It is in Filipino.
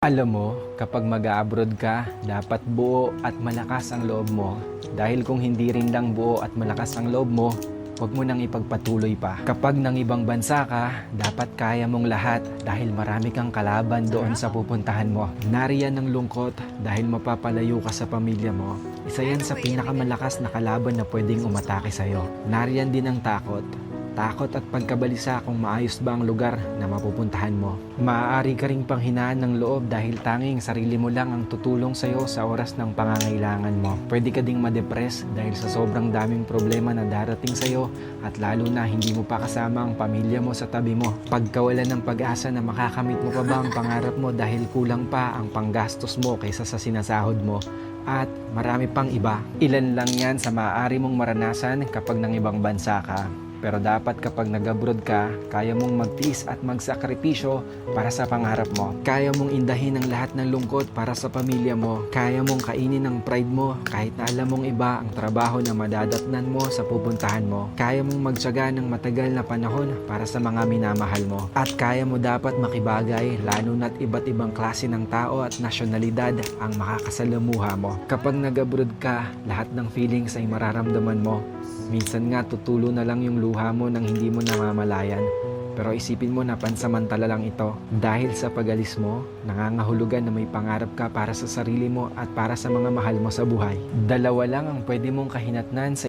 Alam mo, kapag mag-a-abroad ka, dapat buo at malakas ang loob mo. Dahil kung hindi rin lang buo at malakas ang loob mo, huwag mo nang ipagpatuloy pa. Kapag nang ibang bansa ka, dapat kaya mong lahat dahil marami kang kalaban doon sa pupuntahan mo. Nariyan ang lungkot dahil mapapalayo ka sa pamilya mo. Isa yan sa pinakamalakas na kalaban na pwedeng umatake sa'yo. Nariyan din ang takot. Takot at pagkabalisa kung maayos ba ang lugar na mapupuntahan mo. Maaari ka ring panghinaan ng loob dahil tanging sarili mo lang ang tutulong sa'yo sa oras ng pangangailangan mo. Pwede ka ding madepress dahil sa sobrang daming problema na darating sa'yo at lalo na hindi mo pa kasama ang pamilya mo sa tabi mo. Pagkawalan ng pag-asa na makakamit mo pa ba ang pangarap mo dahil kulang pa ang panggastos mo kaysa sa sinasahod mo. At marami pang iba. Ilan lang yan sa maaari mong maranasan kapag nang ibang bansa ka. Pero dapat kapag nag-abroad ka, kaya mong magtiis at magsakripisyo para sa pangarap mo. Kaya mong indahin ang lahat ng lungkot para sa pamilya mo. Kaya mong kainin ang pride mo kahit na alam mong iba ang trabaho na madadatnan mo sa pupuntahan mo. Kaya mong magtiyaga ng matagal na panahon para sa mga minamahal mo. At kaya mo dapat makibagay lalo na't iba't ibang klase ng tao at nasyonalidad ang makakasalamuha mo. Kapag nag-abroad ka, lahat ng feelings ay mararamdaman mo. Minsan nga tutulo na lang yung luha mo nang hindi mo namamalayan. Pero isipin mo na pansamantala lang ito. Dahil sa pag-alis mo, nangangahulugan na may pangarap ka para sa sarili mo at para sa mga mahal mo sa buhay. Dalawa lang ang pwede mong kahinatnan sa